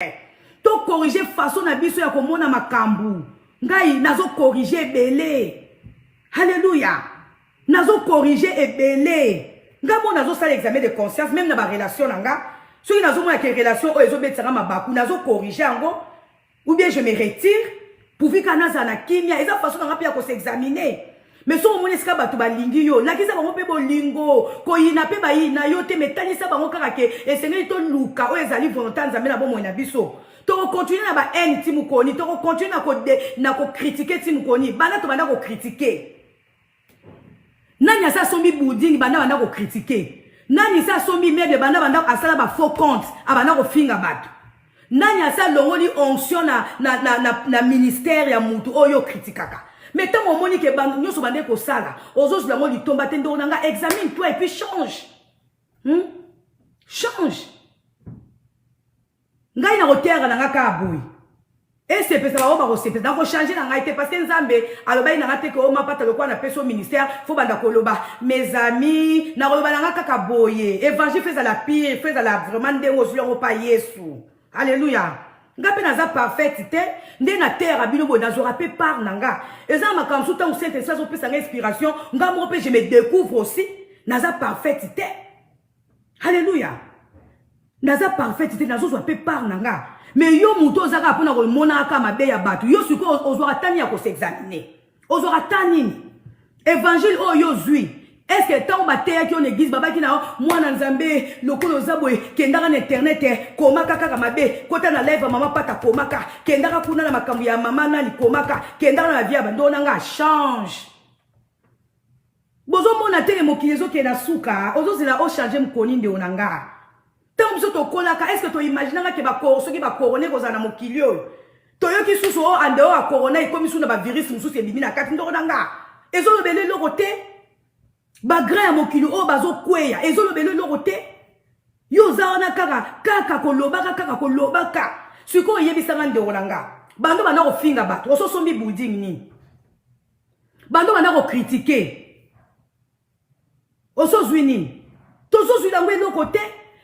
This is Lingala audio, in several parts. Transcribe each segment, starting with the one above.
To corriger façon na biso ya komona makambu. Ngai nazo corriger belé. Alléluia. Nazo corriger ebelé. Nga mo nazo sala examen de conscience même na ba relation nanga. Soki nazo mona ke relation o ezo betanga mabaku nazo corriger ango ou bien je me retire pour vika naza na kimia eza façon nanga pia ko s'examiner. Mais so mona ska batu balingi yo lakisa bango pe bolingo ko yina pe ba yina yo te metanisa bango kaka ke esengeli to luka o ezali volontaire nzambe na bomo na biso. To continuer na ba haine ti mukoni, to continuer na ko critiquer ti mukoni, bana to bana ko critiquer. Nani sa sombi bouding bana bana ko critiquer. Nani sa sombi mebe bana bana asala ba faux compte, abana ko finga bato. Nani sa longoli onction na ministère ya mutu oyo critikaka. Mais tant mon moni ke ban nyoso bande ko sala, ozo la ngoli tomba tendo nanga examine toi et puis change. Change. Ngai na roterre nanga ka boui. Et c'est parce que on va recéper donc changer na ngai te parce que nzambe aloba ina ngate ko ma pata lokwa na peso ministère faut banda koloba mes amis na koloba nanga kaka boye évangile fait à la pire fait à la vraiment ndengo zulongo pa Yesu. Alléluia. Ngape naza parfaite te nde na terre abino bo nazora pe par nanga eza makamsu tant saint esprit so pesa inspiration ngamo pe je me découvre aussi naza parfaite te. Alléluia. Naza parfaite te nazo so pe par nanga mais yo muto zaka pona ko mona aka mabe ya batu yo siko ozora tani ya ko s'examiner ozora tani évangile o yo zui. Est-ce que tant bateya ki on église baba ki na mwana nzambe lokolo zaboy kendaka na internet komaka kaka mabe kota na live mama pata komaka kendaka kuna na makambu ya mama nani komaka kendaka na via bando nanga change. Bozo mona tele mokilezo ke na suka ozo zela o changer mkoni nde onanga. Tant biso to kolaka est-ce que to imaginanga ke ba koroso ki ba corona ko zana mokilio. To yo ki susu o andeo a corona ikomi suna ba virus mususu ebimina kati ndo nanga. Ezo lobele lokote ba grand mokili o bazo kweya ezolo belo lokote yo zaona kaka kolobaka siko yebisanga ndeko nanga bando bana ko finga bato oso sombi building ni bando bana ko critiquer oso zwini tozo zwila ngwe lokote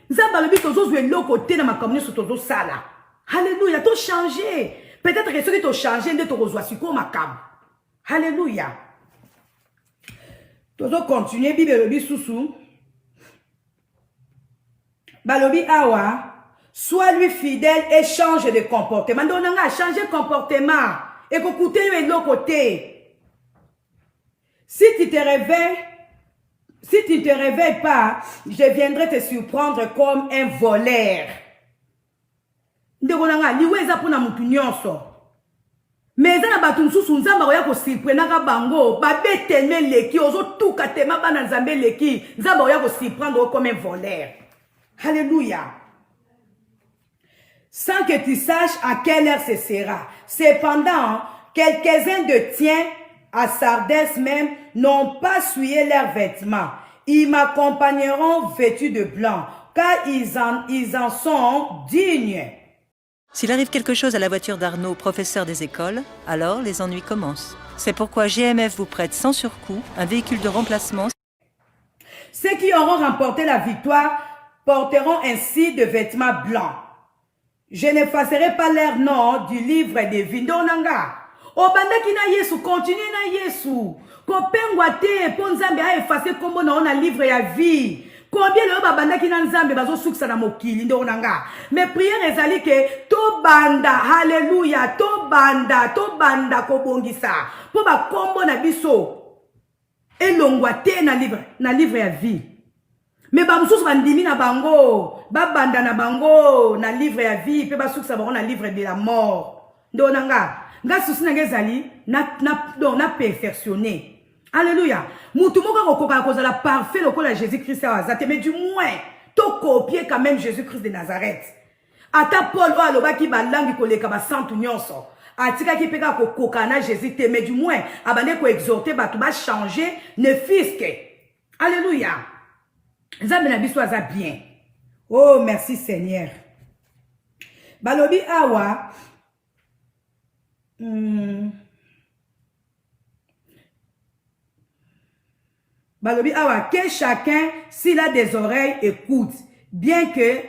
nzamba lobi tozo zwela lokote na makamni so tozo sala. Alléluia. To changer peut-être que ceux qui to changer nde to kozwa siko makam. Alléluia. Tozo continuer Bible lobi susu. Balobi awa, sois lui fidèle et change de comportement. Ndonanga changer comportement et kokute yo de l'autre côté. Si tu te réveilles pas, je viendrai te surprendre comme un voleur. Ndonanga liweza pona mutu nyonso. Mais na batu nsusu nzamba oya ko surprendre ka bango babeteme leki ozo tuka tema bana nzambe leki nzamba oya ko surprendre comme un voleur. Alléluia. Sans que tu saches à quelle heure ce sera. Cependant, quelques-uns de tiens à Sardis même n'ont pas souillé leurs vêtements. Ils m'accompagneront vêtus de blanc, car ils en sont dignes. S'il arrive quelque chose à la voiture d'Arnaud, professeur des écoles, alors les ennuis commencent. C'est pourquoi GMF vous prête sans surcoût un véhicule de remplacement. Ceux qui auront remporté la victoire porteront ainsi de vêtements blancs. Je n'effacerai pas leur nom du livre des vies. Ndonanga. Obandaki na Yesu, continue na Yesu. Kopengwa te, ponzambe a effacé kombo na on a livre ya vie. Combien le babandaki na nzambe bazo suksa na mokili ndonanga. Mais prière ezali ke to banda, hallelujah, to banda kobongisa. Po ba kombo na biso. Elongwa te na livre ya vie. Mais ba mususu bandimi na bango, ba banda na bango na livre ya vie, pe ba suksa bango na livre de la mort. Ndonanga, nga susi na ngezali na perfectionner. Alléluia. Mutu moko kokoka kozala parfait lokola Jésus-Christ azate, mais du moins to copier quand même Jésus-Christ de Nazareth. Ata Paul o alobaki ba langi koleka ba santu nyonso. Atika ki peka kokoka na Jésus te, mais du moins abande ko exhorter ba to ba changer ne fisque. Alléluia. Nzambe na biso aza bien. Oh merci Seigneur. Balobi awa Balobi awa que chacun s'il a des oreilles écoute, bien que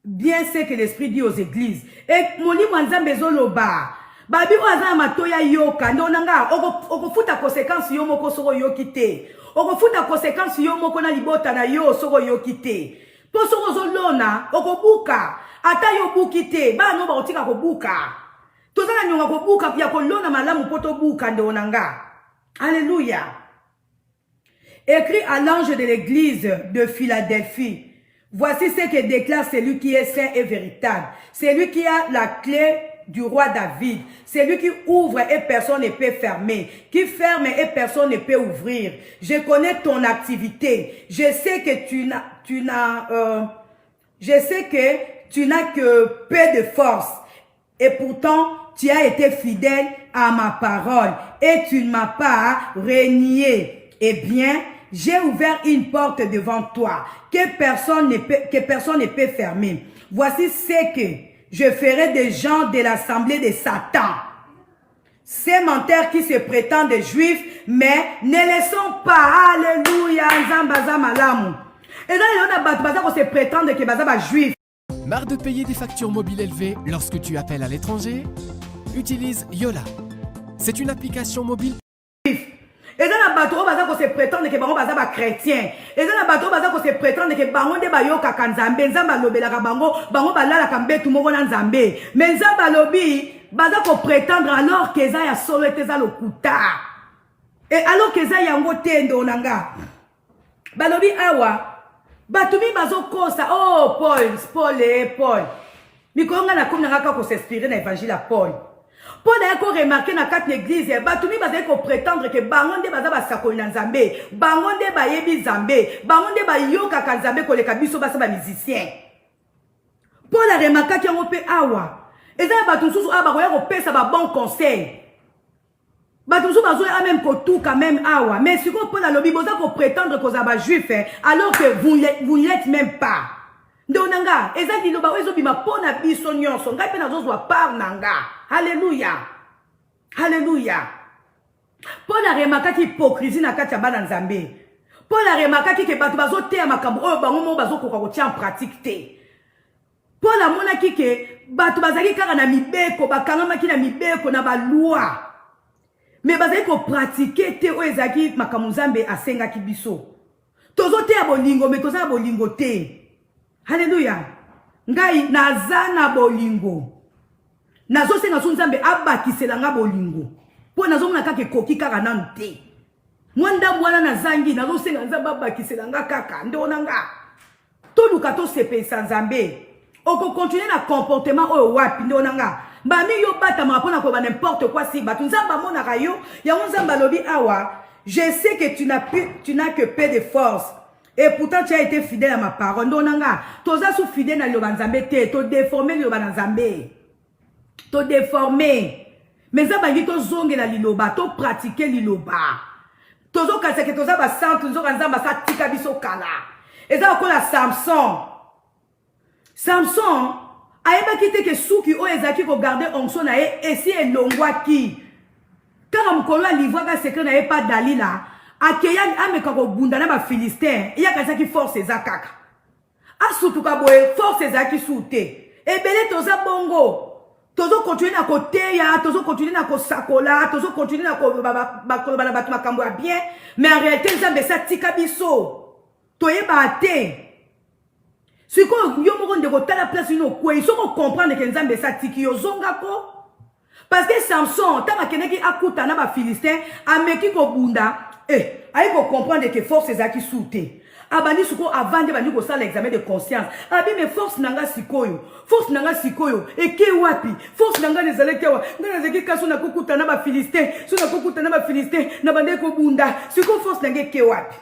bien ce que l'esprit dit aux églises. Et molimo nzambe zoloba. Babi oza matoya yoka ndonanga okofuta conséquence yo moko soko yokite. Okofuta conséquence yo moko na libota na yo soko yokite. Po soko zolona okobuka ata yo bukite ba no ba otika kobuka. Tozana nyonga kobuka ya kolona malamu poto buka ndonanga. Alléluia. Écrit à l'ange de l'église de Philadelphie. Voici ce que déclare celui qui est saint et véritable. Celui qui a la clé du roi David. Celui qui ouvre et personne ne peut fermer. Qui ferme et personne ne peut ouvrir. Je connais ton activité. Je sais que tu n'as que peu de force. Et pourtant, tu as été fidèle à ma parole. Et tu ne m'as pas renié. Eh bien, j'ai ouvert une porte devant toi que personne ne peut fermer. Voici ce que je ferai des gens de l'assemblée de Satan. Ces menteurs qui se prétendent juifs, mais ne le sont pas. Alléluia. Et là, il y a des gens qui se prétendent que sont juifs. Marre de payer des factures mobiles élevées lorsque tu appelles à l'étranger? Utilise Yola. C'est une application mobile. Et dans la bateau, on se prétendre que bango baza ba chrétien. Et dans la bateau, on se prétendre que bango de bayoka kanzambe, nzamba lobela ka bango balala kambe tout moko na nzambe. Mais nzamba lobi baza ko prétendre alors que za ya solo eteza lokuta. Et alors que za yango tendo onanga. Balobi awa batumi bazo kosa oh Paul. Mikonga na komna ngaka ko s'inspirer na évangile à Paul. Paul a remarqué dans quatre églises, batumi bazali ko prétendre que bangonde baza basakoli na nzambe, bangonde bayebi nzambe, bangonde bayoka ka nzambe koleka biso basa ba musicien. Paul a remarqué qu'il y a un peu awa. Et ça batususu aba koya ko pesa ba bon conseil. Batususu bazo a même ko tout quand même awa. Mais si ko Paul a lobi boza ko prétendre que za ba juif alors que vous n'êtes même pas. Ndonanga, eza diloba wezo bima pona biso nyonso, ngai pe nazo zwa par nanga. Alléluia. Alléluia. Paul a remarqué hypocrisie na kati ya bana nzambe. Paul a remarqué que batu bazo te makambo oyo bango mo bazo koka ko tia en pratique te. Paul a monaki que batu bazali kaka na mibeko, bakangamaki na mibeko na ba loi. Mais bazali ko pratiquer te oyo ezaki makambo nzambe asengaki biso. Tozo te ya bolingo, mais toza bolingo te. Alléluia. Ngai nazana bolingo. Nazo senga sunzambe abakisela nga bolingo. Po nazo mona kaka koki kaka nanu te. Mwanda mwana nazangi nazo senga nzambe abakisela nga kaka ndona nga. To luka to sepesa nzambe. Oko continuer na comportement oyo wapi ndona nga. Bami yo bata ma pona ko ba n'importe quoi si batu nzamba mona kayo ya nzamba lobi awa. Je sais que tu n'as que peu de force. Et pourtant tu as été fidèle à ma parole. Ndonanga, toza sou fidèle na loba nzambe te, to déformer loba nzambe. To déformer. Mais ça bangi to zonge la liloba, to pratiquer liloba. Tozo kaseke toza ba sant, tozo nzamba sa tika biso kala. Et ça ko la Samson ayeba kite ke souki o ezaki ko garder onction na ye esi elongwa ki. Kaka mukolo livwa ka secret na ye pa Dalila. Akeya ameka ko bunda na ba Philistin, iya kasaki force ezakaka. Asutuka boye force ezaki sute. Ebele toza bongo. Tozo continuer na koteya, tozo continuer na kosakola, tozo continuer na ko bakoloba na batu makambo ya bien, mais en réalité nzambe sa tika biso. Toyeba te. Siko yo moko ndeko tala place ino kwe, il faut comprendre que nzambe sa tiki yo zonga ko. Parce que Samson, tanga keneki akuta na ba Philistin, ameki ko bunda. Aïe ko comprendre que force ezaki soute. Abandi suko avant de bandi ko sala l'examen de conscience. Abi mais force nanga sikoyo. Force nanga sikoyo. Eke wapi? Force nanga nezale kewa. Ngana zeki kaso na kokuta na ba Philistin. So na kokuta na ba Philistin na bande ko bunda. Siko force nanga ke wapi?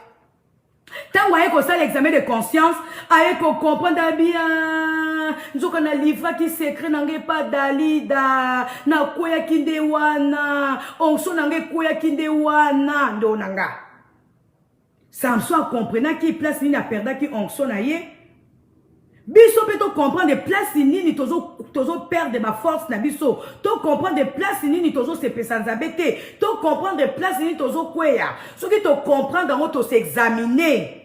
Tant waye ko sala l'examen de conscience, aïe ko comprendre bien. Nzoka na livre qui secret nanga pa Dalida. Na koya kinde wana. Onso nanga koya kinde wana. Ndo nanga. Samson comprenant qui place ni na perda qui onction na ye. Biso peut comprendre place ni tozo perdre ma force na biso. To comprendre place ni tozo se pesanzabete. To comprendre place ni tozo kweya. Ce qui to comprendre dans to s'examiner.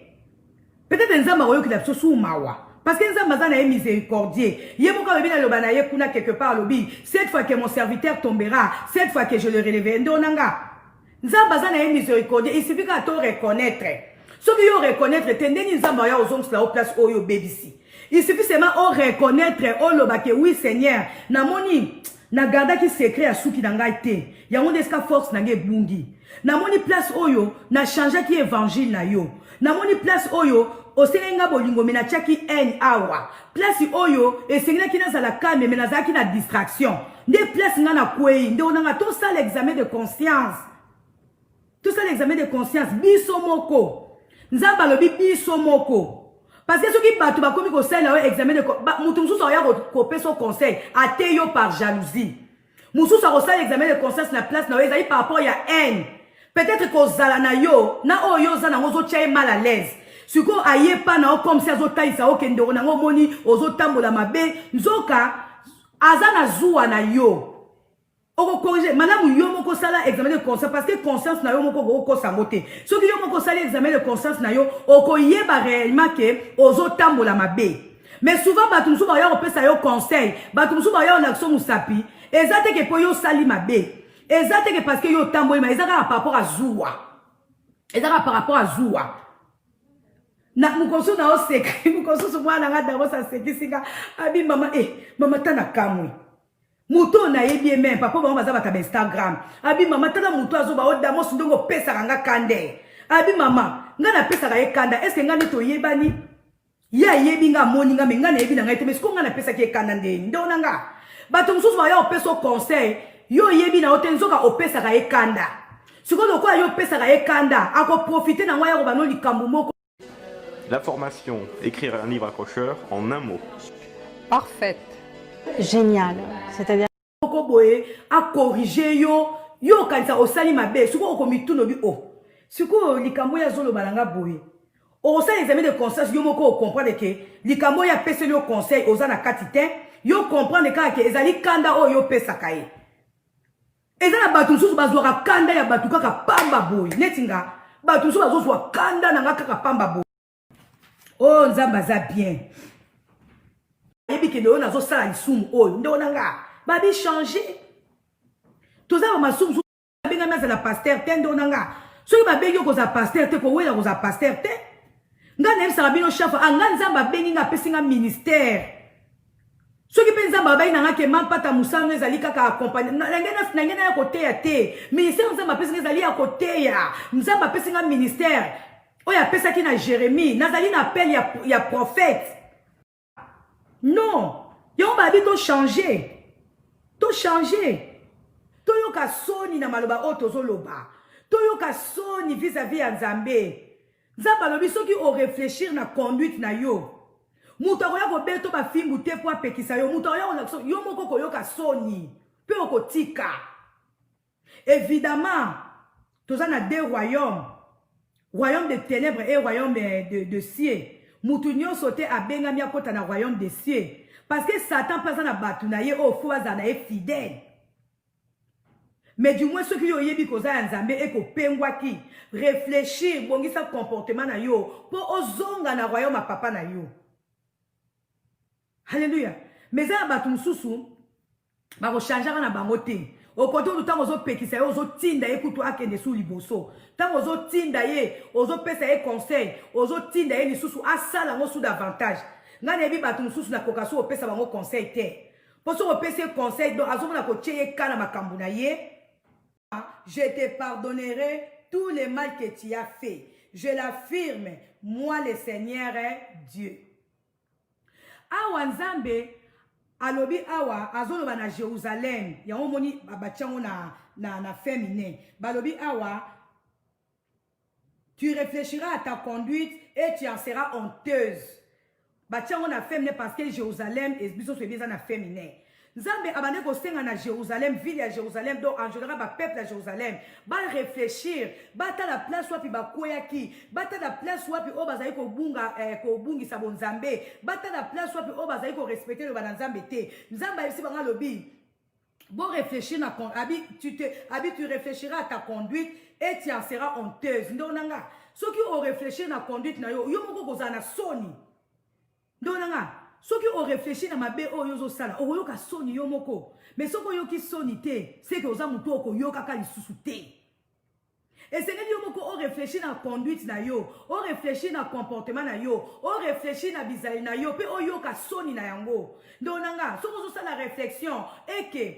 Peut-être nzamba oyo ki da biso sou mawa. Parce que Nzambaza est miséricordieux. Yemoka lobi na lobana ye kuna quelque part lobi. Cette fois que mon serviteur tombera, cette fois que je le relèverai. Ndonanga. Nzambaza est miséricordieux. Il suffit qu'à te reconnaître. Ce que vous reconnaître, tendez Nzamba ya aux la place oyo bébisi. Il suffit seulement de reconnaître oh lobake oui Seigneur. Na moni na garda ki secret à souki nanga ite. Ya on deska force nanga bungi. Na moni place oyo na changer ki évangile na yo. Na moni place oyo osenga bolingo mena chaki en awa. Place oyo esenga ki na za la calme mena za ki na distraction. Nde place nga na kwei, nde onanga tout ça l'examen de conscience. Tout ça l'examen de conscience biso moko. Nzamba lobi biso moko. Parce que ceux qui battent ba komi ko sel na examen de mutu mususu ya ko peso conseil ateyo par jalousie. Mususu ko sel examen de conscience na place na ezali par rapport ya haine. Peut-être que zala na yo na oyo za na ngozo tchaye mal à l'aise. Suko aye pa na comme si azotaisa okende na ngomoni ozotambola mabe nzoka azana zuwa na yo. Oko corriger madame yo moko sala examen de conscience parce que conscience na yo moko oko sangote. Ce qui yo moko sala examen de conscience na yo oko yeba réellement que ozotambola mabe. Mais souvent batumsu ba yo opesa yo conseil, batumsu ba yo l'action musapi, ezate ke po yo sali mabe. Ezate ke parce que yo tambola ma ezaka par rapport à zuwa. Ezaka par rapport à zuwa. Na mukoso na o secret, mukoso so mwana nga dabo sa secret singa abi mama mama tana kamwe. Muto na yebi même papa ba baza bata Instagram. Abi mama tana muto azo ba o damo sindongo pesa nga kande. Abi mama nga na pesa ka ye kanda. Est-ce que nga ni to yebani? Ya yebi nga moni nga me nga na yebi na nga te mais ko nga na pesa ki kanda nde. Ndona nga. Bato mususu ba ya opesa conseil. Yo yebi na otenzoka opesa ka ye kanda. Sikoyo ko yo pesa ka ye kanda, ako profiter na ngwa ya ko bano likambu moko. La formation, écrire un livre accrocheur en un mot. Parfaite. Génial. C'est-à-dire à corriger yo kanisa osali mabe suko okomituno bi o suko likambo ya zolo balanga boye o sa examen de conscience yo moko comprendre que likambo ya pese yo conseil ozana katite yo comprendre que ezali kanda o yo pesa kaye ezana batu susu bazwa kanda ya batu kaka pamba boye netinga batu susu bazwa kanda na kaka pamba boye oh nzamba za bien ebi ke ndo nazo sala lisumu oyo ndo nanga babi changer toza ba masumu benga meza la pasteur te ndo nanga soki ba bengi ko za pasteur te ko wela ko za pasteur te nga nem sa bino chef anga nzamba bengi nga pesinga ministère soki pe nzamba ba ina ke mampata musano ezali kaka accompagner nangena ya kote ya te ministère nzamba pesinga ezali ya kote ya nzamba pesinga ministère oya pesa ki na Jérémie nazali na appel ya prophète. Non, yon babi to changer. To changer. To yoka soni na maloba otozo loba. To yoka soni vis-à-vis ya Nzambe. Nzamba lobi soki o réfléchir na conduite na yo. Muto ya ko beto ba fimbu te po apekisa yo. Muto ya ko yo moko ko yoka soni. Pe okotika. Évidemment, toza na deux royaumes. Royaume de ténèbres et royaume de cieux. Moutounio sauté à Bengamia kota na royaume des cieux. Parce que Satan passe na batunaye au foazana est fidèle. Mais du moins ceux qui ont yebi koza nzambe et ko pengwaki réfléchir bongi sa comportement na yo pour ozonga na royaume a papa na yo. Alléluia. Mais ça batum susu ba ko changer na bangote. Au côté où tant ozo pekisa yo ozo tinda ye kutu akende sou liboso. Tant ozo tinda ye ozo pesa ye conseil, ozo tinda ye lisusu asala ngo sous davantage. Nga nebi batum susu na kokaso opesa bango conseil te. Pour so opesa conseil donc azo na ko tcheye kana makambu na ye. Je te pardonnerai tous les mal que tu as fait. Je l'affirme, moi le Seigneur est Dieu. Awa Nzambe alobi awa azoloba na Jérusalem ya omoni babachango na féminin balobi awa tu réfléchiras à ta conduite et tu en seras honteuse bachango na féminin parce que Jérusalem est biso se bisa na féminin Nzambe abane ko senga na Jérusalem ville ya Jérusalem donc en général ba peuple à Jérusalem ba réfléchir ba ta la place wapi ba koyaki ba ta la place wapi o bazali ko bunga ko bungi sa bonzambe ba ta la place wapi o bazali ko respecter le banzambe te Nzambe isi banga lobi bon réfléchir na tu réfléchiras à ta conduite et tu en seras honteuse ndonanga soki o réfléchir na conduite na yo yo moko kozana soni ndonanga soki o réfléchir na mabe o yozo sala o yoka soni yo moko mais soko yoki soni te c'est que oza mutu oko yoka ka lisusu te. Et c'est que yo moko o réfléchir na conduite na yo, o réfléchir na comportement na yo, o réfléchir na bizali na yo, pe o yoka soni na yango. Ndonanga soko zo sala réflexion et que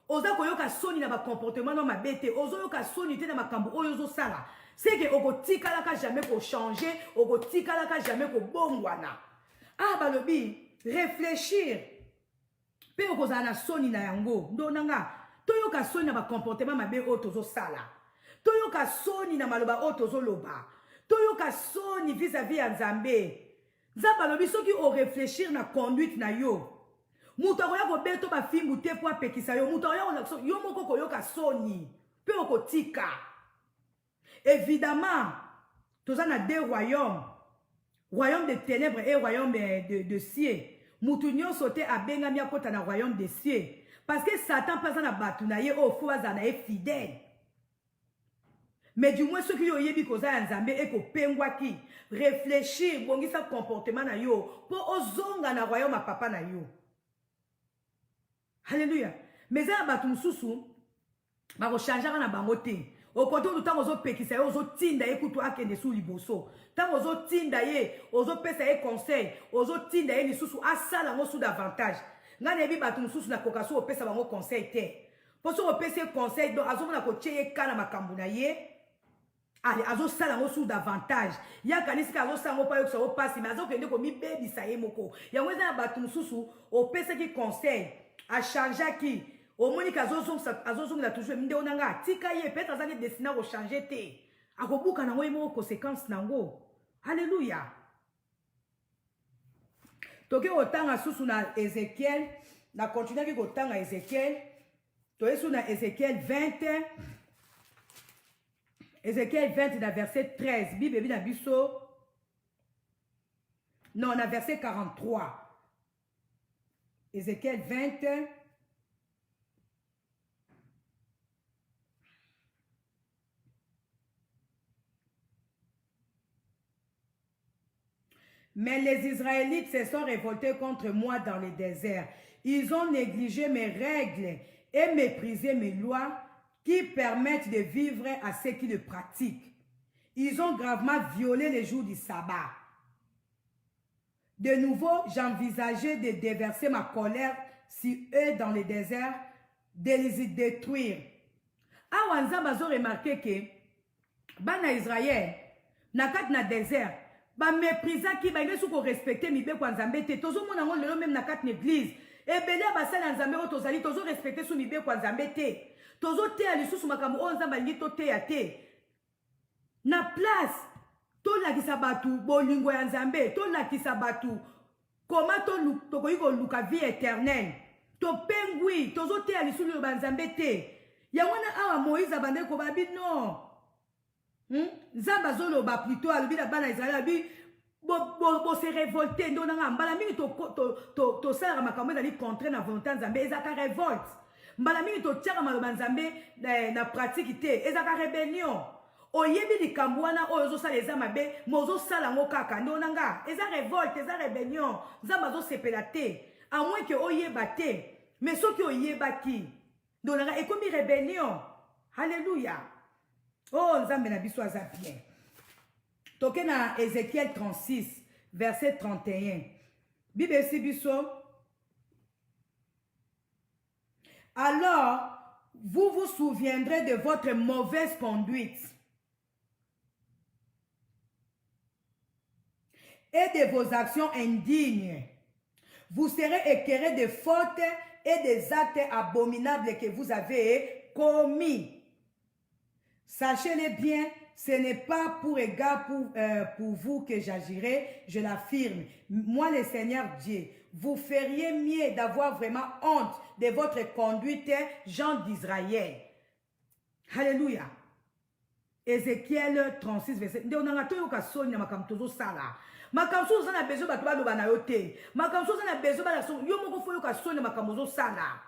oza koyoka soni na ba comportement na mabete, ozo yoka soni te na makambo o yozo sala. C'est que oko tikalaka jamais ko changer, oko tikalaka jamais ko bongwana. Ah balobi réfléchir pe oko za na soni na yango. Ndonanga toyoka soni na ba comportement mabe o tozo sala. Toyoka soni na maloba o tozo loba. Toyoka soni vis-à-vis ya Nzambe. Nzambe alobi soki o réfléchir na conduite na yo. Mutu akoya kobeto ba fimbu te po apekisa yo. Mutu akoya kolakso yo moko koyoka soni. Pe okotika. Évidemment, toza na deux royaumes. Royaume de ténèbres et royaume de cieux. Mutu nyonso te abengami akota na royaume de cieux. Parce que Satan passe na batu na ye o fo bazana e fidèle. Mais du moins, ceux qui ont yebi koza Nzambe et ko pengwaki, réfléchir, bongi sa comportement na yo, pour ozonga na royaume à papa na yo. Alléluia. Mais ça, batum susu, ba ko changer na bangote. Au côté où tant ozo pekisa yo, ozo tinda ye kutu akende sou liboso. Tant ozo tinda ye, ozo pesa ye conseil, ozo tinda ye lisusu asala ngo sous davantage. Ngane bi batum susu na kokaso o pesa bango conseil te. Pour so o pesa conseil donc azo na ko cheye kana makambu na ye. Allez, azo salango sous davantage. Ya kanisika azo salango pa yoksa o pasi, mais azo kende ko mi baby sa ye moko. Ya weza batu susu o pesa ki conseil a changer ki. O moni ka azo zong la toujours minde onanga tika ye peut-être azaki destiné ko changer te. Akobuka na ngoy mo conséquence nango. Alléluia. Toke otanga susu na Ézéchiel, na continuer ki otanga Ézéchiel. Toyesu na Ézéchiel 20. Ézéchiel 20, dans verset 13. Bible na biso. Non, dans verset 43. Ézéchiel 20. Mais les Israélites se sont révoltés contre moi dans le désert. Ils ont négligé mes règles et méprisé mes lois qui permettent de vivre à ceux qui le pratiquent. Ils ont gravement violé les jours du sabbat. De nouveau, j'envisageais de déverser ma colère sur eux dans le désert, de les détruire. Awanza bazo remarqué que, bana Israël, nakat na désert, ba méprisa ki ba ngesu ko respecter mi be kwa Nzambe te. Tozo mona ngo lelo même nakat n'église. Et belé basala Nzambe o tozali tozo respecter su mi be kwa Nzambe te. Tozo te alisusu makambo o Nzambe ngi to te ya te. Na place to la kisabatu bolingo ya Nzambe, to la kisabatu koma to koyiko luka vie éternelle. To pengui tozo te alisusu lo Nzambe te. Ya wana awa Moïse bande ko babi non. Nzamba zolo ba plutôt alobi na bana Israël abi bo se révolter ndonanga mbala mingi to sala makambo ezali contre na volonté Nzambe ezaka révolte. Mbala mingi to tiaka maloba Nzambe na pratique te ezaka rébellion. Oyebi likambo wana oyo ozosala eza mabe mozo sala ngo kaka ndonanga eza révolte eza rébellion. Nzamba zo sepela te à moins que oyeba te mais soki oyebaki ndonanga ekomi rébellion. Alléluia. Oh, Nzambe na biso aza bien. Toke na Ézéchiel 36, verset 31. Bible si biso. Alors, vous vous souviendrez de votre mauvaise conduite et de vos actions indignes. Vous serez éclairés des fautes et des actes abominables que vous avez commis. Sachez-le bien, ce n'est pas pour égard pour vous que j'agirai, je l'affirme. Moi, le Seigneur Dieu, vous feriez mieux d'avoir vraiment honte de votre conduite, gens d'Israël. Alléluia. Ézéchiel 36, verset. Nde onanga toyo kasoni na makamtozo sala. Makamso sana bezo batu baloba na yo te. Makamso sana bezo bala so yo moko fo yo kasoni na makamtozo sala.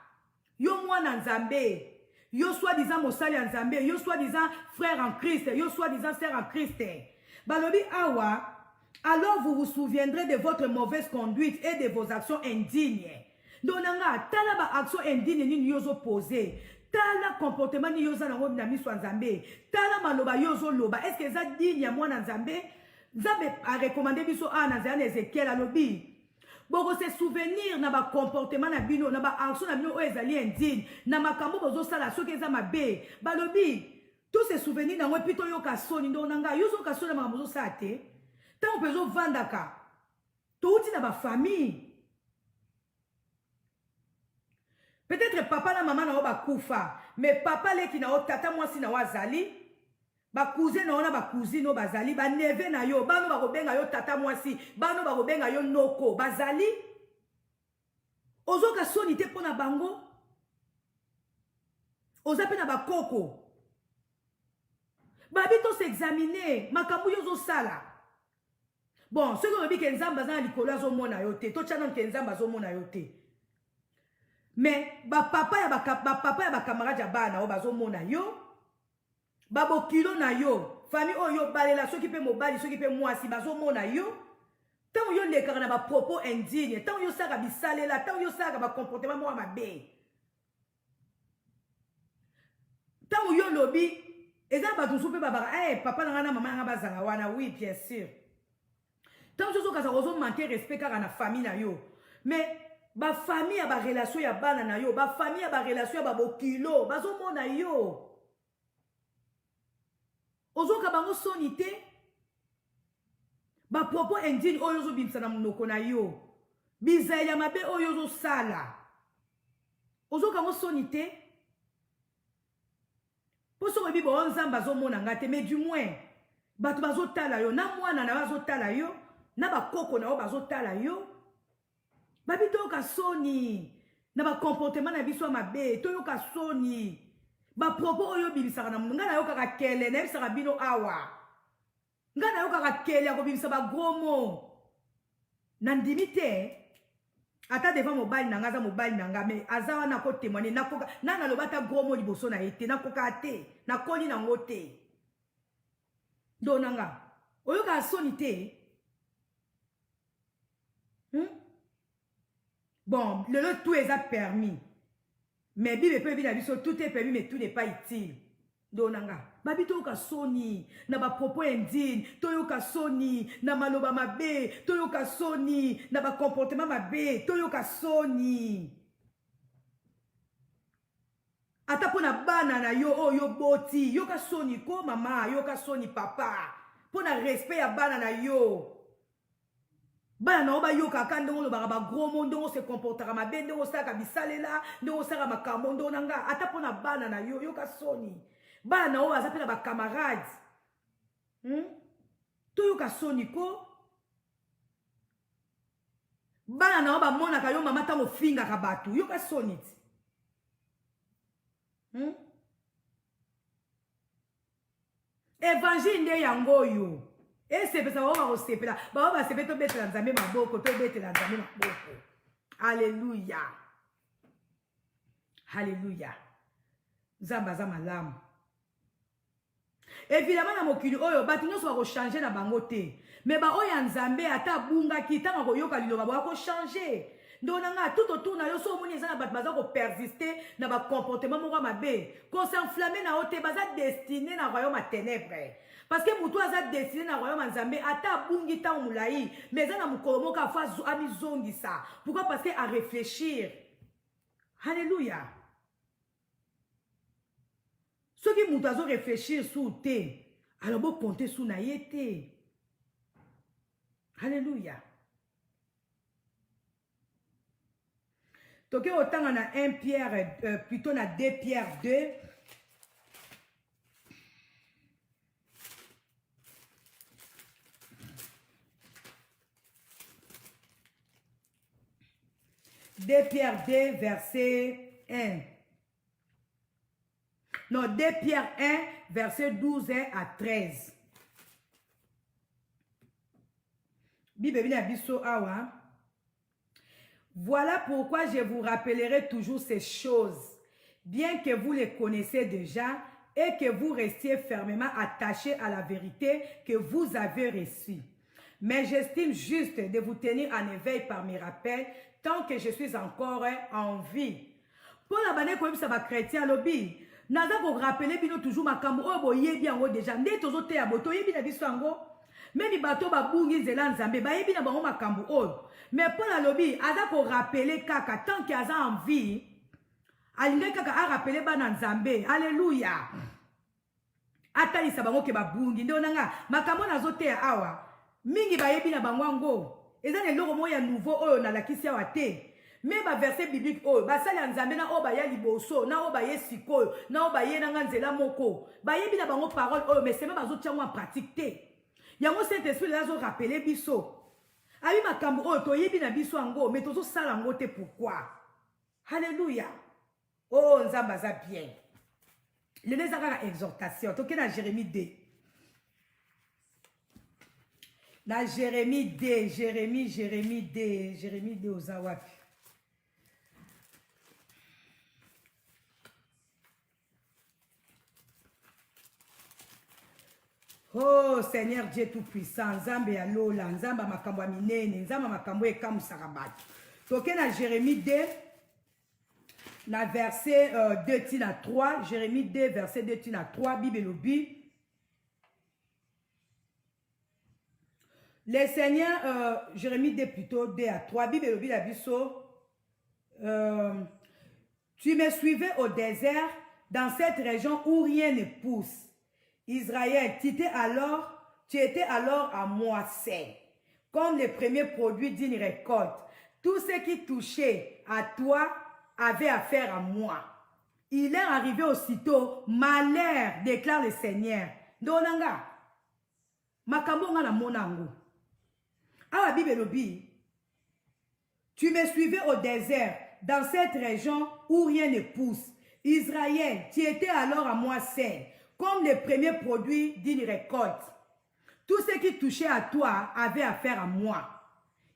Yo mwana Nzambe. Yo soi-disant mosali en Nzambe, yo soi-disant frère en Christ, yo soi-disant sœur en Christ. Balobi awa, alors vous vous souviendrez de votre mauvaise conduite et de vos actions indignes. Donc, tala ba action indigne ni yozo posé. Tala comportement ni yozo na ngobi na miso nzambe. Tala maloba yozo loba. Est-ce que ça digne ya mwana nzambe? Nzambe a recommandé biso na nzambe Ezekiel alobi. Boko se souvenir na ba comportement na bino na ba action na bino o ezali indigne. Na makambo bozo sala soki eza mabe. Balobi tous ces souvenirs na ngwe pito yoka soni ndo nanga yozo ka soni na makambo zo sa te. Tant on peut vandaka. Touti na ba famille. Peut-être papa na maman na o ba kufa, mais papa le ki na o tata mwasi na wazali, ba cousin na ona ba cousine no bazali, ba neve na yo, ba no ba kobenga yo tata mwasi, ba no ba kobenga yo noko, bazali. Ozo ka soni te pona bango. Oza pe na ba koko. Ba bito s'examiner, makambu yo zo sala. Bon, ce que je dis que Nzamba za likolo zo mona yo te, to chana ke Nzamba zo mona yo te. Mais ba papa ya ba camarade ya bana o bazo mona yo. Ba bokilo na yo, famille oyo balela soki pe mobali soki pe mwasi bazo mona yo. Tant yo lekaka na ba propos indignes, tant yo saka bisalela, tant yo saka ba comportement mo mabe. Tant yo lobi eza ba tusu pe baba papa na ngana mama nga bazanga wana oui bien sûr. Tant que ça ozo manquer respect car na famille na yo. Mais ba famille a ba relation ya bana na yo, ba famille a ba relation ya ba bokilo, bazo mona yo. Ozo ka bango sonité. Ba propos indigne oyo zo bimsa na munoko na yo. Biza ya mabe oyo zo sala. Ozo ka mo sonité. Poso webi bo nzamba zo mona ngate mais du moins batu bazo tala yo na mwana na bazo tala yo. Na ba koko na o bazo tala yo. Babi toyoka soni. Na ba comportement na biso mabe. Toyoka soni. Ba propos oyo bibisaka na mundu. Nga na yoka kakele. Na yebisaka bino awa. Nga na yoka kakele. Ako bibisa ba gros mot. Nandimite. Ata devant mobile na nga za mobile na nga. Me azawa na ko témoigner. Na lobata gros mot liboso na ete. Na koka te. Na koni na ngote. Do nanga. Oyoka soni te. Bon, le tout est permis. Mais Bible peut bien dire tout est permis, mais tout n'est pas utile. Donanga. Babi toyoka soni. Na ba propos indigne. Toyoka soni. Na maloba mabe. Toyoka soni. Na ba comportement mabe. Toyoka soni. Ata pona bana na yo oh yo boti. Yoka soni ko mama. Yoka soni papa. Pona respect ya bana na yo. Bana na oba yoka kande ngolo ba gros monde on se comportera ma bende on saka bisalela ndo saka makambo ndo nanga ata pona bana na yo yoka soni bana na oba azapela ba camarades to yoka soni ko bana na oba mona ka yo mama tango finga ka batu yoka soni évangile nde yango yo. Et c'est parce qu'on va se faire. On va se faire tomber dans la maboko, tomber dans la maboko. Alléluia. Alléluia. Zamba malam. Évidemment na mokili oyo batinyo so va changer na bangote. Mais ba oya nzambe ata bunga kitanga ko yoka liloba ba ko changer. Ndonanga tout autour na yo so moni ezana bat baza ko persister na ba comportement moko mabe. Ko s'enflammer na ote baza destiné na royaume à ténèbres. Parce que mutu aza destiné na royaume nzambe ata bungi ta mulai mais ezana mukolomo ka fa amizongi ça. Pourquoi? Parce que à réfléchir. Alléluia. Ceux qui mutu azo réfléchir sur te alors bon compter sur na yete. Alléluia. Toke autant on a 1 Pierre plutôt na 2 Pierre 2. De Pierre 2, verset 1. Non, 2 Pierre 1, verset 12 à 13. Bible biso awa. Voilà pourquoi je vous rappellerai toujours ces choses, bien que vous les connaissez déjà et que vous restiez fermement attachés à la vérité que vous avez reçue. Mais j'estime juste de vous tenir en éveil par mes rappels tant que je suis encore en vie. Pour la banane comme ça va chrétien lobby. Naza ko rappeler bino toujours makambo o boyebi yango déjà ndé tozo te ya boto yebi na biso yango. Même bato ba bungi zela nzambe ba yebi na bango makambo o. Mais pour la lobby aza ko rappeler kaka tant qu'il a en vie. Alinga kaka a rappeler bana nzambe. Alléluia. Atalisa bango ke ba bungi ndo nanga makambo nazo te ya awa. Mingi ba yebi na bango yango. Eza ne loko moya nouveau oyo na lakisi awa te. Mais ba verset biblique oyo basali ya nzambe na oyo baye liboso na oyo baye sikoyo na oyo baye nanga nzela moko bayebi na bango parole oyo mais sema bazotiango en pratique te yango Saint-Esprit azo rappeler biso abi makambo oyo toyebi na biso yango mais tozosala yango te pourquoi. Alléluia. Oh nzambe aza bien. Lelo eza kaka exhortation toke na Jérémie 2 na Jérémie 2 Jérémie 2 oza wapi. Oh Seigneur Dieu Tout-Puissant, Nzambe ya lola, Nzamba makambo minene, Nzamba makambo ekamusaka bato. Toke na Jérémie 2, na verset 2 tina 3, Jérémie 2, verset 2 tina 3, Bible lobi. Le Seigneur, Jérémie 2 plutôt, 2 à 3, Bible lobi la biso. Tu me suivais au désert, dans cette région où rien ne pousse. Israël, tu étais alors à moisser, comme les premiers produits d'une récolte. Tout ce qui touchait à toi avait affaire à moi. Il est arrivé aussitôt, malheur, déclare le Seigneur. Donanga, makambo nga na monango. Awa Bible lobi, tu me suivais au désert, dans cette région où rien ne pousse. Israël, tu étais alors à moisser, comme les premiers produits d'une récolte. Tout ce qui touchait à toi avait affaire à moi.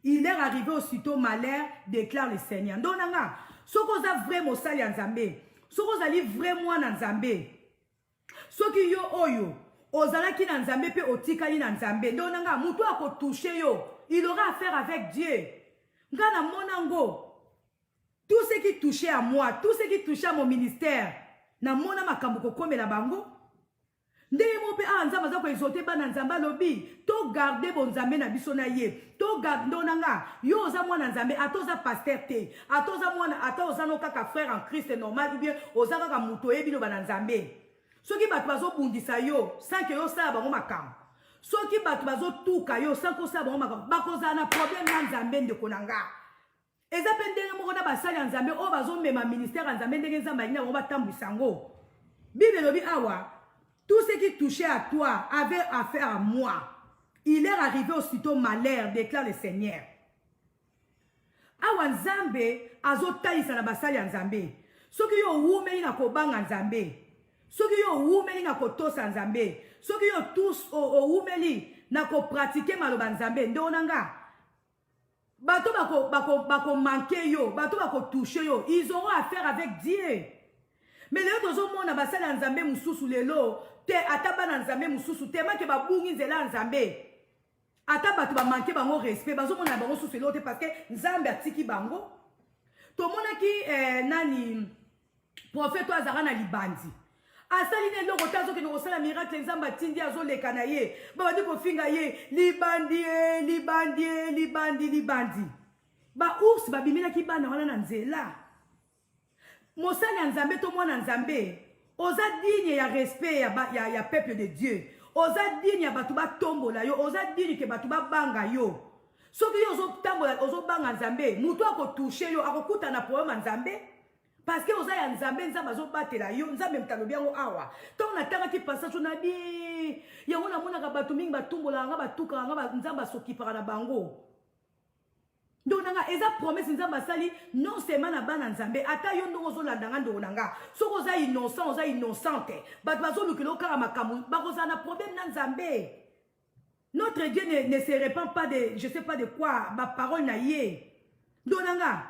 Il est arrivé aussitôt malheur, déclare le Seigneur. Donanga, soko za vrai mosali ya nzambe, soko zali vrai mwana nzambe. Soki yo oyo, ozalaki na nzambe pe otikali na nzambe. Donanga, mutu ako touché yo, il aura affaire avec Dieu. Ngana monango, tout ce qui touchait à moi, tout ce qui touchait à mon ministère, na mona makambo kokomela bango. Ndenge mo pe nzamba za ko exauter bana nzamba lobi to garder bon nzambe na biso na ye to garder ndonanga yo oza mwana nzambe atoza pasteur te atoza mwana atoza no kaka frère en Christ normal ou bien oza kaka muto yebi no bana nzambe soki bato bazo bundisa yo sans que yo sala bango makambo soki bato bazo tuka yo sans ko sala bango makambo bakoza na problème na nzambe ndeko nanga eza pe ndenge moko na basali ya nzambe o bazo mema ministère ya nzambe ndenge nzamba ina bango batambwisa ngo Bible lobi awa. Tout ce qui touchait à toi avait affaire à moi. Il est arrivé aussitôt malheur, déclare le Seigneur. Awa nzambe azotalisa na basali ya nzambe. Soki yo wumeli na kobanga nzambe. Soki yo wumeli na kotosa nzambe. Soki yo tous wumeli na ko pratiquer maloba nzambe. Ndonanga. Bato bako manquer yo, bato bako toucher yo, ils auront affaire avec Dieu. Mais le tozo mona basala nzambe mususu lelo te ataba na nzambe mususu te make ba bungi nzela nzambe ataba tu ba manquer bango respect bazo mona bango susu lelo te parce que nzambe atiki bango to mona ki nani prophète azara na libandi asali ne loko tazo ke no sala miracle nzamba tindi azo leka na ye ba di ko finga ye libandi ba ours ba bimina ki bana wana na nzela Mosali ya nzambe to mwana nzambe oza digne ya respect ya peuple de Dieu oza digne ya batu ba tombola yo oza digne ke batu ba banga yo soki yo ozo tambola ozo banga nzambe mutu ako toucher yo akokuta na problème nzambe parce que oza ya nzambe nzambe azo batela yo nzambe mtalo biango awa to na tanga ki passage na bi yango na mona ka batu mingi batumbola nga batuka nga nzambe soki para na bango. Donc nanga eza promesse nzamba sali non seulement na bana nzambe ata yo ndongo zo landanga ndongo nanga soko za innocent oza innocente bat bazo lukelo kaka makamu bakoza na problème na nzambe. Notre Dieu ne se répand pas de je sais pas de quoi ma parole na yé. Donc nanga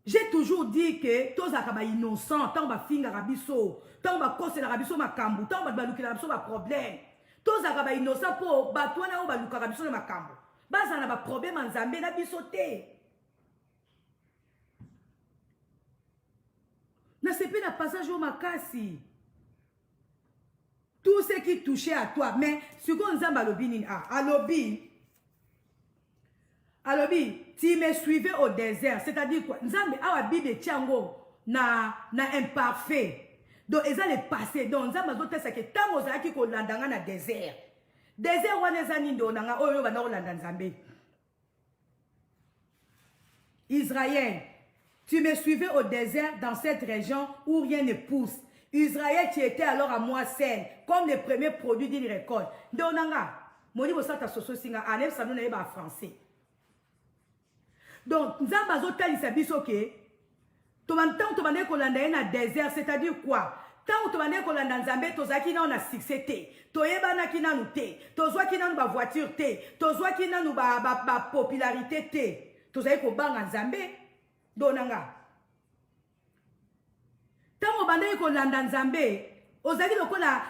j'ai toujours dit que toza ka ba innocent tant ba finga rabiso tant ba kose la rabiso makambu tant ba lukelo rabiso ba problème tozaka ba innocent po bato wana oyo balukaka biso na makambo bazala na baproblème ya nzambe na biso te. Nasepe na passage au makasi. Tout ce qui touchait à toi. Mais ce qu'on zamba alobi, alobi, tu me suivais au désert. C'est-à-dire quoi? Nzambe awa bibe tiango na imparfait. Donc, ils ont le passé. Donc, nzamba zote sa ke tango za ki ko landanga na désert. Désert wana zani ndo nanga oyo bana ko landa nzambe. Israël, tu me suivais au désert dans cette région où rien ne pousse. Israël, tu étais alors à moi seul, comme le premier produit d'une récolte. Donanga, moni bosata soso singa, anem sa nuna eba français. Donc, nzamba zota lisabiso ke, tomantan tomane kolanda na désert, c'est-à-dire quoi? Tant tomane kolanda nzambe, tozaki na on a succès te, toyeba na kina nou te, tozwa kina nou ba voiture te, tozwa kina nou ba popularité te, tozaki ko banga nzambe, donanga. Tant on bande kolanda nzambe, ozaki lokola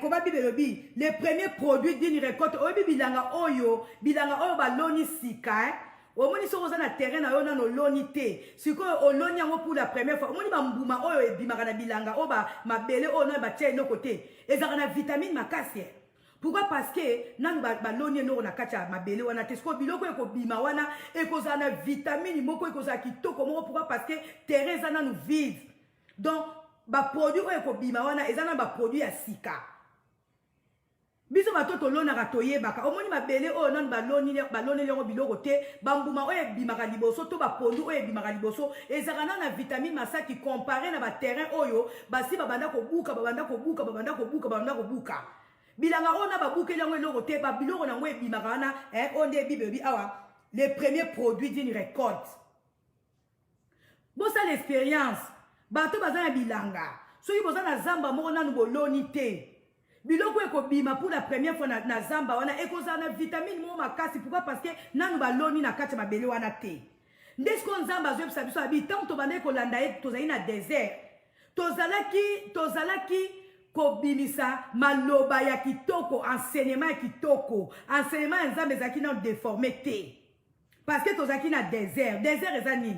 koba bibelobi, les premiers produits d'une récolte, obi bilanga oyo ba loni sika, omoni so na terrain na yo na no loni te. Siko o loni yango pour la première fois. Omoni ba mbuma oyo ebimaka na bilanga o ba mabele o na ba tie no côté. Ezaka na vitamine makasi. Pourquoi? Parce que nanu ba loni no na kacha mabele wana te. Siko biloko eko bima wana ekoza na vitamine moko ekoza kitoko moko. Pourquoi? Parce que terrain za nanu vide. Donc ba produit oyo eko bima wana ezana ba produit ya sika. Biso batoto lona ratoye baka omoni mabele o non baloni lengo biloko te bambuma oye bimaka liboso to ba pondu oye bimaka liboso ezakana na vitamine masaki comparé na ba terrain oyo basi babanda ko buka bilanga ona ba buka lengo eloko te ba biloko na ngwe bimaka na onde bibebi awa les premiers produits d'une récolte. Bosa l'expérience bato bazana bilanga soki bozana zamba moko nanu boloni te. Biloko eko bima pour la première fois na zamba wana ekoza na vitamine mo makasi. Pourquoi? Parce que nanu baloni na kati mabele wana te. Ndesko nzamba zo bisa biso abi tant to bande ko landa e tozali na désert. Tozalaki ko bimisa maloba ya kitoko, enseignement ya kitoko. Enseignement ya nzambe zaki na déformé te. Parce que tozalaki na désert. Désert ezani.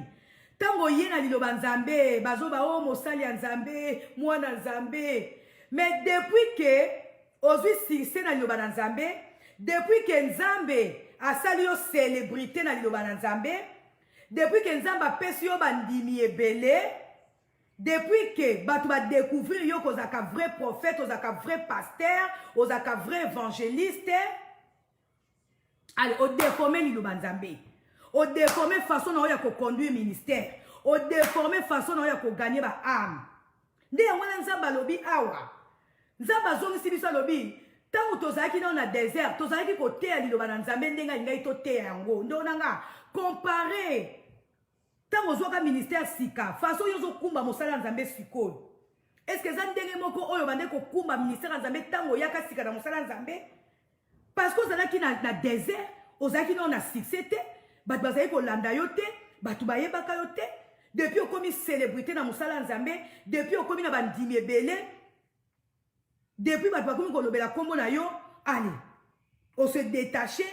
Tango yena liloba nzambe bazoba o mosali ya nzambe, mwana nzambe. Mais depuis que ozwi succès na liloba na nzambe, depuis que nzambe asali yo célébrité na liloba na nzambe, depuis que nzambe apesi yo bandimi ebele, depuis que batu ba découvrir yo kozaka vrai prophète, ozaka vrai pasteur, ozaka vrai évangéliste, allez, o déformer liloba nzambe, o déformer façon na yo ya ko conduire ministère, o déformer façon na yo ya ko gagner ba âme. Nde yango na nzambe alobi awa. Nzamba zongisi biso alobi tango tozalaki na désert tozalaki koteya liloba na nzambe ndenga ngai toteya yango ndonanga comparé tango zwaka ministère sika façon yo zokumba mosala nzambe sikoyo. Est-ce que za ndenge moko oyo bande kokumba ministère nzambe tango yaka sika na mosala nzambe? Parce que ozalaki na désert ozalaki na succès te bato bazali kolanda yo te bato bayebaka yo te depuis okomi célébrité na mosala nzambe depuis okomi na bandimi ebele. Depuis que tu as kombo na yo, allez, on se détacher.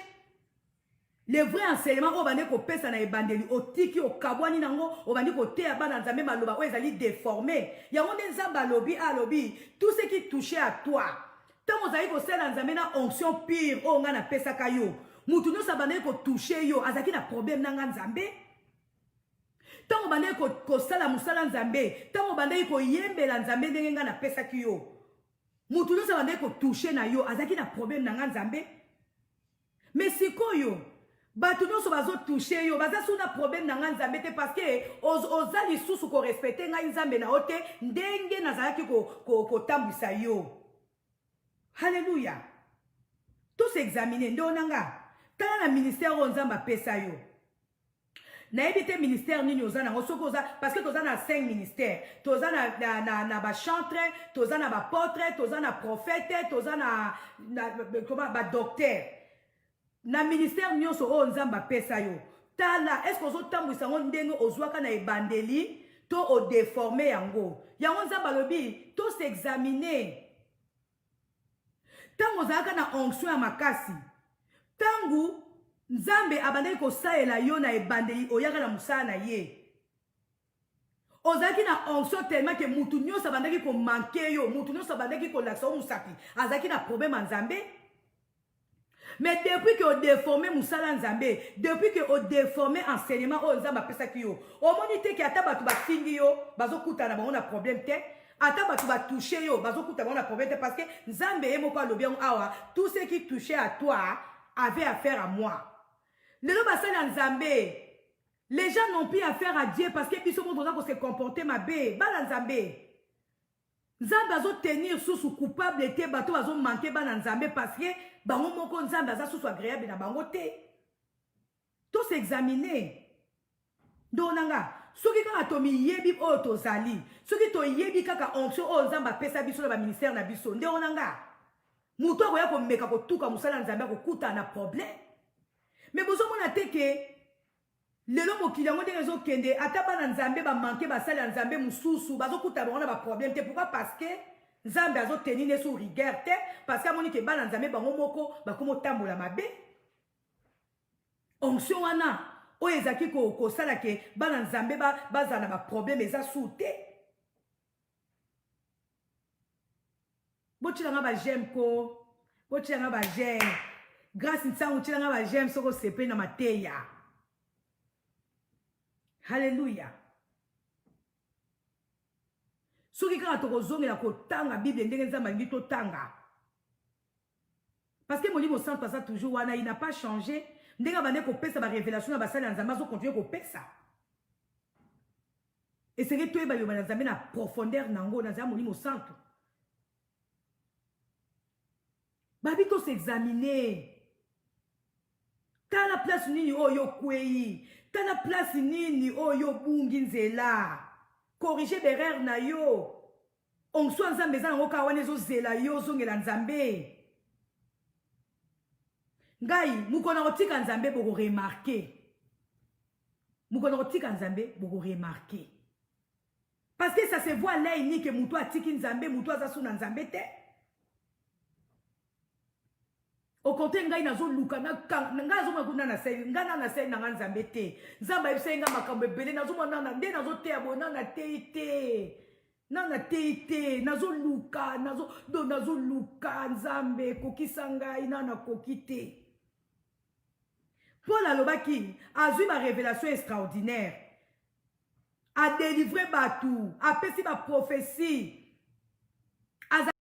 Le vrai enseignement, on va dire qu'on pèse na ebandeli, au tiki, au kabwani nango, on va dire qu'on te abana nzambe maloba, on est déformé. Il y a un nzamba lobby à lobby, tout ce qui touchait à toi. Tant on a dit qu'on sait nzambe na onction pire, on a pesa kayo. Mutu no sabane ko toucher yo, azaki na problème na nzambe. Tant on va dire qu'on sala musala nzambe, tant on va dire qu'on yembe la nzambe ndenga na pesa kiyo. Mutu no sabane ko toucher na yo, azaki na problème na nzambe. Mais sikoyo batu no so bazo toucher yo, baza suna problème na nzambe te parce que ozali susu ko respecter nga nzambe na ote ndenge nazalaki ko tambwisa yo. Alléluia. Tout s'examiner ndonanga. Tala na ministère o nzamba pesa yo. Na ebite ministère nini ozana osokoza parce que tozana 5 ministères. Tozana na ba chantre, tozana ba portrait, tozana prophète, tozana comment ba docteur. Na ministère nyonso o nzamba pesa yo. Tala est-ce que ozotambwisa ngo ndenge ozwaka na ebandeli to o déformer yango. Yango nzamba lobi to s'examiner. Tango ozalaka na onction ya makasi. Tango Nzambe abandaki kosalela yo na ebandeli oyaka na musala na ye. Ozalaki na onction tellement que mutu nyonso abandaki ko manquer yo, mutu nyonso abandaki ko laksa musaki. Azalaki na problème en Nzambe. Mais depuis que on déformé musala Nzambe, depuis que on déformé enseignement o Nzamba pesaki yo, o moni te ki ata batu ba fingi yo, bazo kuta na bango na problème te. Ata batu ba toucher yo, bazo kuta bango na problème te parce que Nzambe emoko alobi awa, tout ce qui touchait à toi avait affaire à moi. Lelo basali ya Nzambe, les gens n'ont plus affaire à Dieu parce que biso moto za se comporter mabe, bala Nzambe. Nzambe azo tenir sous coupable te bato bazo manquer bana Nzambe parce que bango moko Nzambe aza sous agréable na bango te. Tout s'examiner. Donanga, soki kaka tomi yebi o tozali, soki to yebi kaka onction o Nzambe pesa biso na ba ministère na biso, nde onanga. Muto akoya ko meka ko tuka musala Nzambe ko kuta na problème. Mais bozo mona te ke lelo mokili yango ndenge ezokende ata bana Nzambe ba manke basali ya Nzambe mususu bazokuta bango na ba problème te. Pourquoi? Parce que Nzambe azoteni ne sur rigueur te parce que amoni ke bana Nzambe bango moko bakomo tambola mabe. Onction wana oyo ezaki kosala ke bana Nzambe bazala na ba problème eza sous te. Botilanga ba j'aime ko, botilanga ba j'aime. Grâce nsango tilanga ba j'aime soko sepe na mateya. Hallelujah. Soki kaka tokozongela kotanga Bible ndenge Nzambe alingi totanga. Parce que mon livre saint passe toujours wana, il n'a pas changé. Ndenge bande ko pesa ba révélation na basali ya Nzambe zo continuer ko pesa. Et c'est que toi ba yo na Nzambe na profondeur nango na Nzambe mon livre saint. Babi to s'examiner. T'as la place nini oh yo kwei. T'as la place nini oh yo bungi nzela. Corriger l'erreur na yo. On soit Nzambe za ngoka wane zo zela yo zongela Nzambe. Ngai mukona otika Nzambe boko remarquer. Mukona otika Nzambe boko remarquer. Parce que ça se voit là ni que muto atiki Nzambe, muto azasu na Nzambe te. Au contraire, ngai nazo luka na ngai zo makuna na sei ngana na sei na Nzambe te. Nzamba yebise nga makambo ebele nazo mona na nde nazo te abona na teite. Nana teite nazo luka nazo luka Nzambe kokisa ngai nana kokite. Paul alobaki azui ma révélation extraordinaire. A délivré batou, a pesi ba prophétie.